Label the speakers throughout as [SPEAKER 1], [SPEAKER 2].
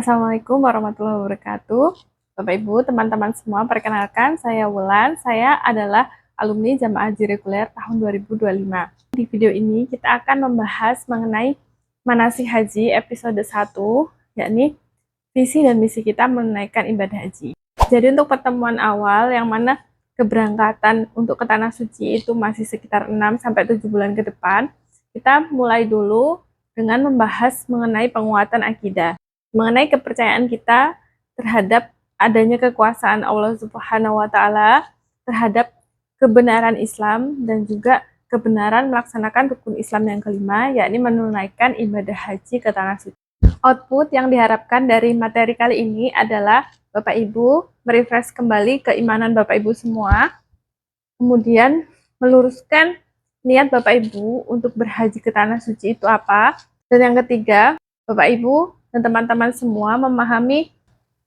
[SPEAKER 1] Assalamualaikum warahmatullahi wabarakatuh. Bapak Ibu, teman-teman semua, perkenalkan saya Wulan. Saya adalah alumni Jamaah Haji Reguler tahun 2025. Di video ini kita akan membahas mengenai manasik haji episode 1, yakni visi dan misi kita menunaikan ibadah haji. Jadi untuk pertemuan awal yang mana keberangkatan untuk ke Tanah Suci itu masih sekitar 6-7 bulan ke depan, kita mulai dulu dengan membahas mengenai penguatan akidah, mengenai kepercayaan kita terhadap adanya kekuasaan Allah Subhanahu wa Ta'ala, terhadap kebenaran Islam, dan juga kebenaran melaksanakan rukun Islam yang kelima, yakni menunaikan ibadah haji ke Tanah Suci. Output yang diharapkan dari materi kali ini adalah Bapak Ibu merefresh kembali keimanan Bapak Ibu semua, kemudian meluruskan niat Bapak Ibu untuk berhaji ke Tanah Suci itu apa, dan yang ketiga, Bapak Ibu dan teman-teman semua memahami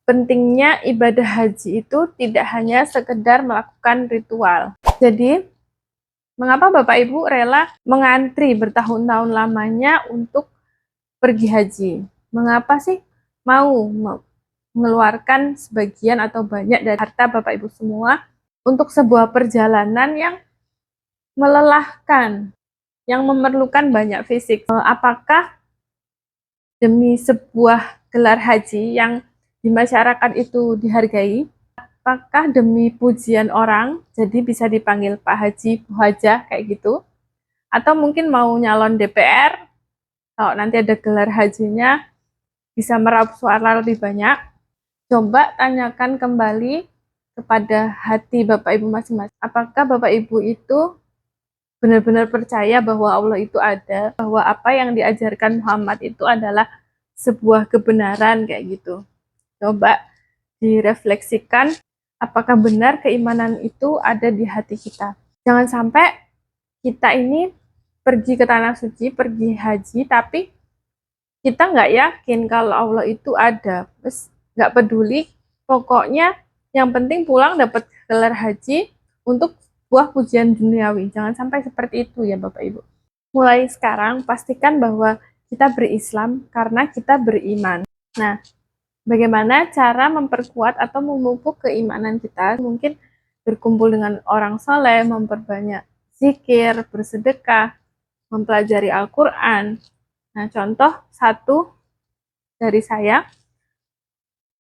[SPEAKER 1] pentingnya ibadah haji itu tidak hanya sekedar melakukan ritual. Jadi, mengapa Bapak Ibu rela mengantri bertahun-tahun lamanya untuk pergi haji? Mengapa sih mau mengeluarkan sebagian atau banyak dari harta Bapak Ibu semua untuk sebuah perjalanan yang melelahkan, yang memerlukan banyak fisik? Apakah demi sebuah gelar haji yang di masyarakat itu dihargai? Apakah demi pujian orang, jadi bisa dipanggil Pak Haji, Bu Hajah, kayak gitu? Atau mungkin mau nyalon DPR, kalau nanti ada gelar hajinya, bisa meraup suara lebih banyak? Coba tanyakan kembali kepada hati Bapak Ibu masing-masing. Apakah Bapak Ibu itu benar-benar percaya bahwa Allah itu ada, bahwa apa yang diajarkan Muhammad itu adalah sebuah kebenaran kayak gitu? Coba direfleksikan, apakah benar keimanan itu ada di hati kita. Jangan sampai kita ini pergi ke Tanah Suci, pergi haji, tapi kita nggak yakin kalau Allah itu ada. Terus nggak peduli, pokoknya yang penting pulang dapat gelar haji untuk buah pujian duniawi. Jangan sampai seperti itu ya Bapak Ibu. Mulai sekarang pastikan bahwa kita berislam karena kita beriman. Nah, bagaimana cara memperkuat atau memupuk keimanan kita? Mungkin berkumpul dengan orang soleh, memperbanyak zikir, bersedekah, mempelajari Al-Quran. Nah, contoh satu dari saya,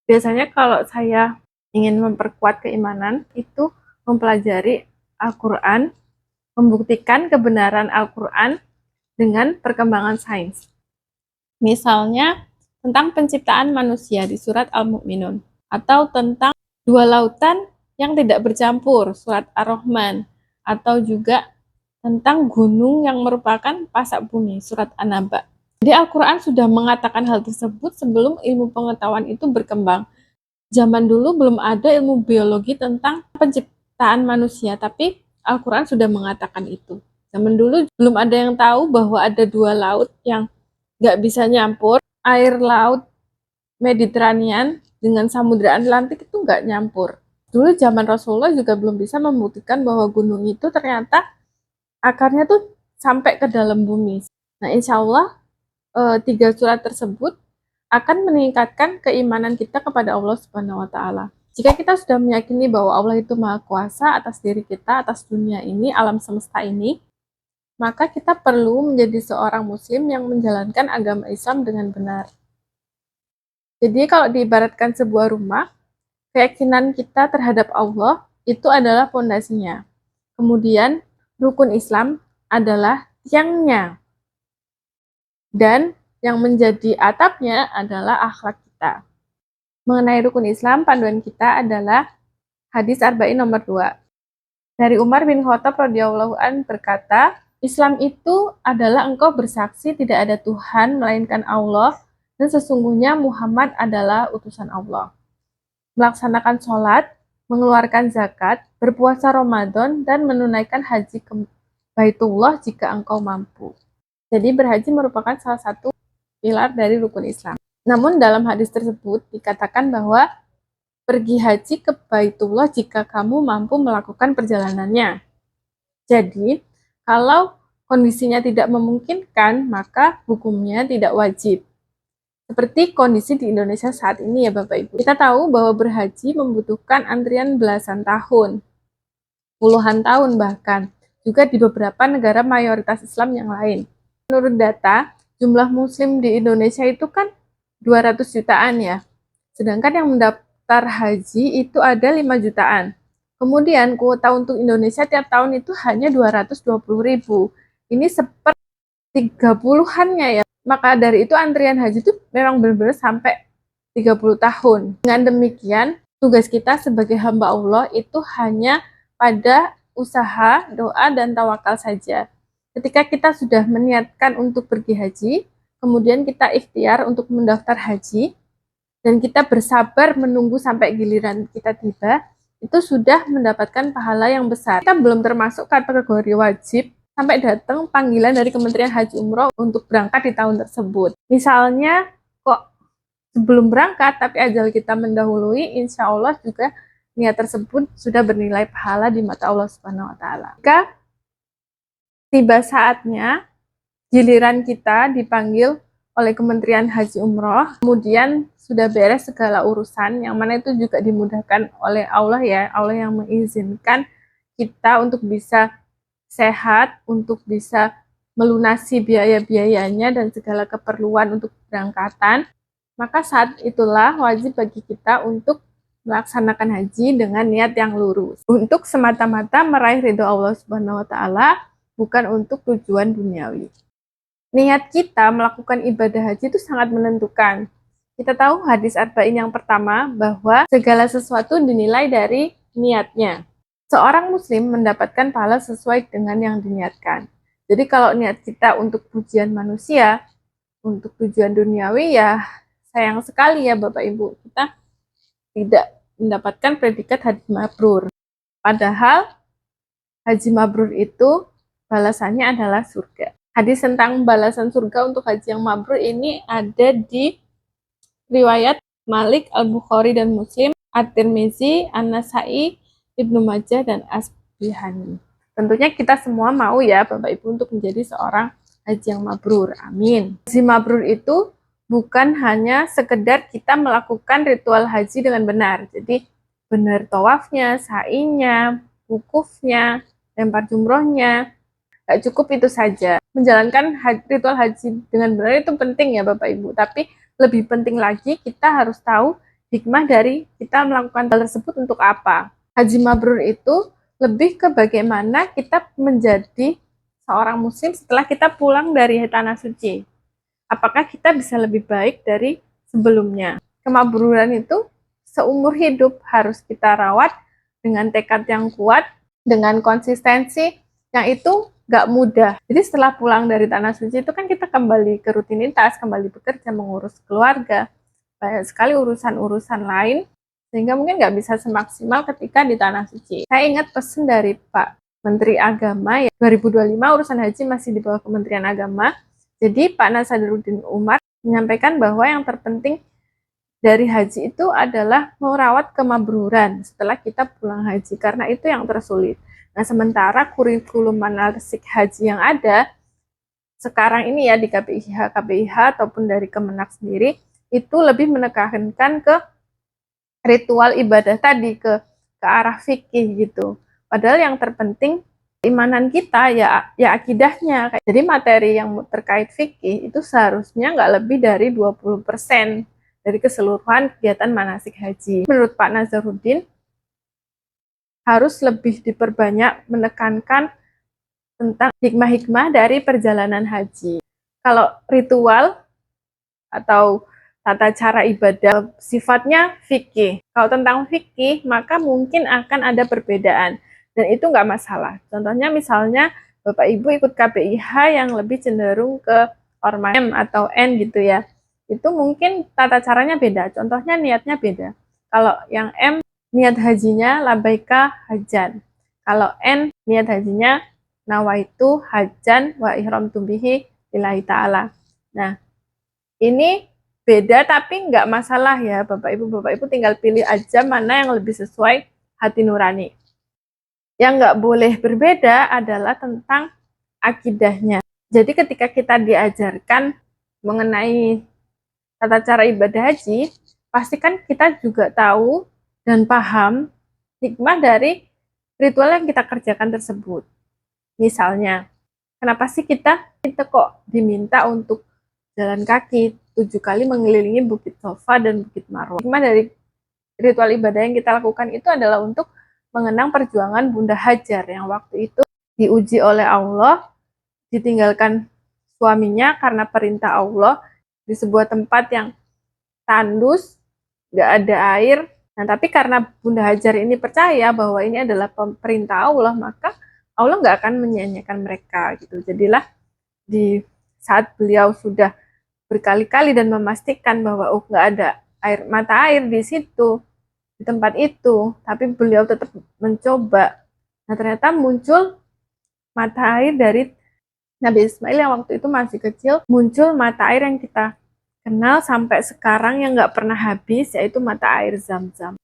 [SPEAKER 1] biasanya kalau saya ingin memperkuat keimanan, itu mempelajari Al-Quran, membuktikan kebenaran Al-Quran dengan perkembangan sains. Misalnya, tentang penciptaan manusia di surat Al-Mu'minun, atau tentang dua lautan yang tidak bercampur, surat Ar-Rahman, atau juga tentang gunung yang merupakan pasak bumi, surat An-Naba. Jadi Al-Quran sudah mengatakan hal tersebut sebelum ilmu pengetahuan itu berkembang. Zaman dulu belum ada ilmu biologi tentang penciptaan manusia, tapi Al-Quran sudah mengatakan itu. Zaman dulu belum ada yang tahu bahwa ada dua laut yang nggak bisa nyampur, air laut Mediterranean dengan Samudra Atlantik itu nggak nyampur. Dulu zaman Rasulullah juga belum bisa membuktikan bahwa gunung itu ternyata akarnya tuh sampai ke dalam bumi. Nah, insya Allah 3 surat tersebut akan meningkatkan keimanan kita kepada Allah Subhanahu wa Ta'ala. Jika kita sudah meyakini bahwa Allah itu Maha Kuasa atas diri kita, atas dunia ini, alam semesta ini, maka kita perlu menjadi seorang muslim yang menjalankan agama Islam dengan benar. Jadi kalau diibaratkan sebuah rumah, keyakinan kita terhadap Allah itu adalah pondasinya. Kemudian rukun Islam adalah tiangnya. Dan yang menjadi atapnya adalah akhlak kita. Mengenai rukun Islam, panduan kita adalah hadis Arba'in nomor 2. Dari Umar bin Khattab radhiyallahu an berkata, Islam itu adalah engkau bersaksi tidak ada Tuhan melainkan Allah dan sesungguhnya Muhammad adalah utusan Allah. Melaksanakan sholat, mengeluarkan zakat, berpuasa Ramadan, dan menunaikan haji ke Baitullah jika engkau mampu. Jadi berhaji merupakan salah satu pilar dari rukun Islam. Namun dalam hadis tersebut dikatakan bahwa pergi haji ke Baitullah jika kamu mampu melakukan perjalanannya. Jadi, kalau kondisinya tidak memungkinkan, maka hukumnya tidak wajib. Seperti kondisi di Indonesia saat ini ya Bapak Ibu. Kita tahu bahwa berhaji membutuhkan antrian belasan tahun, puluhan tahun bahkan, juga di beberapa negara mayoritas Islam yang lain. Menurut data, jumlah muslim di Indonesia itu kan 200 jutaan ya. Sedangkan yang mendaftar haji itu ada 5 jutaan. Kemudian kuota untuk Indonesia tiap tahun itu hanya 220.000. Ini seper 30-annya ya. Maka dari itu antrian haji itu memang benar-benar sampai 30 tahun. Dengan demikian, tugas kita sebagai hamba Allah itu hanya pada usaha, doa, dan tawakal saja. Ketika kita sudah meniatkan untuk pergi haji, kemudian kita ikhtiar untuk mendaftar haji, dan kita bersabar menunggu sampai giliran kita tiba, itu sudah mendapatkan pahala yang besar. Kita belum termasuk kategori wajib sampai datang panggilan dari Kementerian Haji Umroh untuk berangkat di tahun tersebut. Misalnya, kok sebelum berangkat tapi ajal kita mendahului, insya Allah juga niat tersebut sudah bernilai pahala di mata Allah Subhanahu wa Ta'ala. Jika tiba saatnya giliran kita dipanggil oleh Kementerian Haji Umroh, kemudian sudah beres segala urusan, yang mana itu juga dimudahkan oleh Allah ya, Allah yang mengizinkan kita untuk bisa sehat, untuk bisa melunasi biaya-biayanya dan segala keperluan untuk berangkatan, maka saat itulah wajib bagi kita untuk melaksanakan haji dengan niat yang lurus, untuk semata-mata meraih ridho Allah Subhanahu wa Ta'ala, bukan untuk tujuan duniawi. Niat kita melakukan ibadah haji itu sangat menentukan. Kita tahu hadis arba'in yang pertama bahwa segala sesuatu dinilai dari niatnya. Seorang muslim mendapatkan pahala sesuai dengan yang diniatkan. Jadi kalau niat kita untuk pujian manusia, untuk tujuan duniawi, ya sayang sekali ya Bapak Ibu, kita tidak mendapatkan predikat haji mabrur. Padahal haji mabrur itu balasannya adalah surga. Hadis tentang balasan surga untuk haji yang mabrur ini ada di riwayat Malik, Al-Bukhari dan Muslim, At-Tirmizi, An-Nasai, Ibnu Majah, dan Asbihani. Tentunya kita semua mau ya Bapak Ibu untuk menjadi seorang haji yang mabrur. Amin. Haji mabrur itu bukan hanya sekedar kita melakukan ritual haji dengan benar. Jadi benar tawafnya, sa'inya, wukufnya, lempar jumrohnya, gak cukup itu saja. Menjalankan ritual haji dengan benar itu penting ya Bapak Ibu, tapi lebih penting lagi kita harus tahu hikmah dari kita melakukan hal tersebut untuk apa. Haji mabrur itu lebih ke bagaimana kita menjadi seorang muslim setelah kita pulang dari tanah suci. Apakah kita bisa lebih baik dari sebelumnya? Kemabruran itu seumur hidup harus kita rawat dengan tekad yang kuat, dengan konsistensi yang itu gak mudah. Jadi setelah pulang dari tanah suci itu kan kita kembali ke rutinitas, kembali bekerja, mengurus keluarga, banyak sekali urusan-urusan lain, sehingga mungkin gak bisa semaksimal ketika di tanah suci. Saya ingat pesan dari Pak Menteri Agama, ya 2025 urusan haji masih di bawah Kementerian Agama. Jadi Pak Nasaruddin Umar menyampaikan bahwa yang terpenting dari haji itu adalah merawat kemabruran setelah kita pulang haji, karena itu yang tersulit. Nah, sementara kurikulum manasik haji yang ada sekarang ini ya di KPIH ataupun dari Kemenak sendiri, itu lebih menekankan ke ritual ibadah tadi, ke arah fikih gitu. Padahal yang terpenting keimanan kita ya akidahnya. Jadi materi yang terkait fikih itu seharusnya nggak lebih dari 20% dari keseluruhan kegiatan manasik haji. Menurut Pak Nazaruddin, harus lebih diperbanyak menekankan tentang hikmah-hikmah dari perjalanan haji. Kalau ritual atau tata cara ibadah sifatnya fikih. Kalau tentang fikih, maka mungkin akan ada perbedaan. Dan itu nggak masalah. Contohnya misalnya Bapak Ibu ikut KPIH yang lebih cenderung ke ormas M atau N gitu ya. Itu mungkin tata caranya beda. Contohnya niatnya beda. Kalau yang M, niat hajinya labaika hajan. Kalau N, niat hajinya nawaitu hajan wa ihram tubihi lillahi ta'ala. Nah, ini beda tapi nggak masalah ya Bapak Ibu tinggal pilih aja mana yang lebih sesuai hati nurani. Yang nggak boleh berbeda adalah tentang akidahnya. Jadi ketika kita diajarkan mengenai tata cara ibadah haji, pastikan kita juga tahu dan paham hikmah dari ritual yang kita kerjakan tersebut. Misalnya, kenapa sih kita kok diminta untuk jalan kaki 7 kali mengelilingi Bukit Sofa dan Bukit Marwah? Hikmah dari ritual ibadah yang kita lakukan itu adalah untuk mengenang perjuangan Bunda Hajar yang waktu itu diuji oleh Allah, ditinggalkan suaminya karena perintah Allah di sebuah tempat yang tandus, nggak ada air. Nah, tapi karena Bunda Hajar ini percaya bahwa ini adalah perintah Allah, maka Allah nggak akan menyia-nyiakan mereka gitu. Jadilah di saat beliau sudah berkali-kali dan memastikan bahwa nggak ada mata air di situ, di tempat itu, tapi beliau tetap mencoba. Nah, ternyata muncul mata air dari Nabi Ismail yang waktu itu masih kecil, muncul mata air yang kita kenal sampai sekarang yang nggak pernah habis, yaitu mata air Zam-Zam.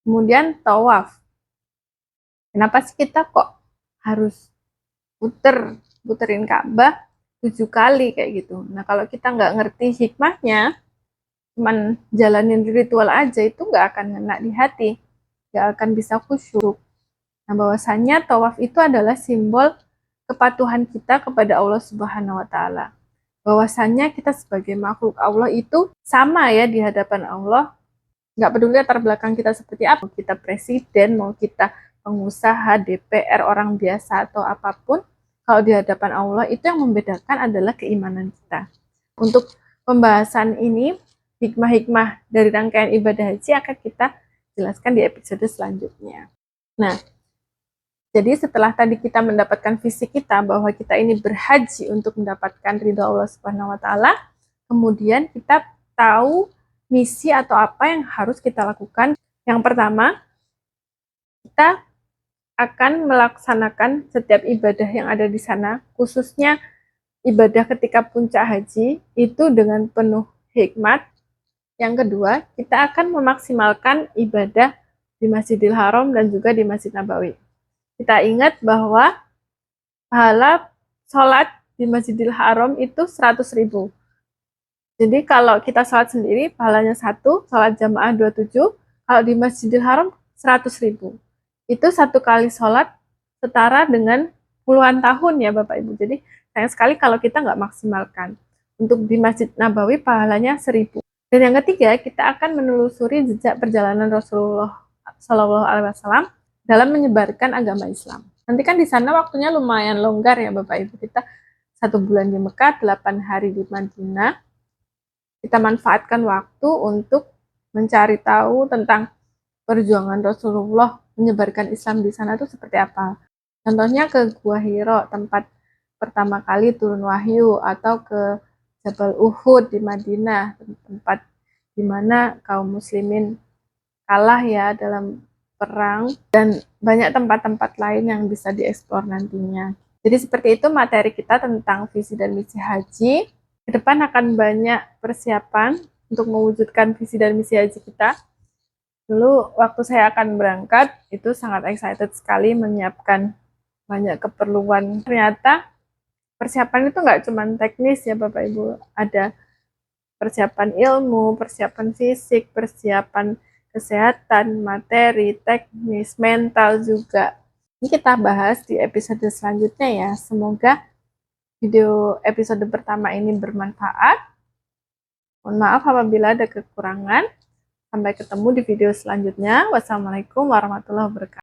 [SPEAKER 1] Kemudian tawaf. Kenapa sih kita kok harus puterin Ka'bah 7 kali kayak gitu? Nah, kalau kita nggak ngerti hikmahnya, cuman jalanin ritual aja, itu nggak akan ngena di hati, nggak akan bisa khusyuk. Nah, bahwasanya tawaf itu adalah simbol kepatuhan kita kepada Allah Subhanahu wa Ta'ala. Bahwasanya kita sebagai makhluk Allah itu sama ya di hadapan Allah. Nggak peduli latar belakang kita seperti apa, mau kita presiden, mau kita pengusaha, DPR, orang biasa atau apapun, kalau di hadapan Allah itu yang membedakan adalah keimanan kita. Untuk pembahasan ini, hikmah-hikmah dari rangkaian ibadah haji akan kita jelaskan di episode selanjutnya. Nah, jadi setelah tadi kita mendapatkan visi kita bahwa kita ini berhaji untuk mendapatkan ridha Allah Subhanahu wa Ta'ala, kemudian kita tahu misi atau apa yang harus kita lakukan. Yang pertama, kita akan melaksanakan setiap ibadah yang ada di sana, khususnya ibadah ketika puncak haji, itu dengan penuh hikmat. Yang kedua, kita akan memaksimalkan ibadah di Masjidil Haram dan juga di Masjid Nabawi. Kita ingat bahwa pahala sholat di Masjidil Haram itu 100.000. Jadi kalau kita sholat sendiri, pahalanya 1, sholat jamaah 27, kalau di Masjidil Haram 100.000. Itu 1 kali sholat setara dengan puluhan tahun ya Bapak Ibu. Jadi sayang sekali kalau kita nggak maksimalkan. Untuk di Masjid Nabawi pahalanya 1.000. Dan yang ketiga, kita akan menelusuri jejak perjalanan Rasulullah SAW dalam menyebarkan agama Islam. Nanti kan di sana waktunya lumayan longgar ya Bapak Ibu. Kita 1 bulan di Mekah, 8 hari di Madinah. Kita manfaatkan waktu untuk mencari tahu tentang perjuangan Rasulullah menyebarkan Islam di sana itu seperti apa. Contohnya ke Gua Hiro, tempat pertama kali turun wahyu, atau ke Jabal Uhud di Madinah, tempat di mana kaum muslimin kalah ya dalam perang, dan banyak tempat-tempat lain yang bisa dieksplor nantinya. Jadi seperti itu materi kita tentang visi dan misi haji. Ke depan akan banyak persiapan untuk mewujudkan visi dan misi haji kita. Dulu waktu saya akan berangkat, itu sangat excited sekali menyiapkan banyak keperluan. Ternyata persiapan itu nggak cuma teknis ya Bapak Ibu. Ada persiapan ilmu, persiapan fisik, persiapan kesehatan, materi, teknis, mental juga. Ini kita bahas di episode selanjutnya ya. Semoga video episode pertama ini bermanfaat. Mohon maaf apabila ada kekurangan. Sampai ketemu di video selanjutnya. Wassalamualaikum warahmatullahi wabarakatuh.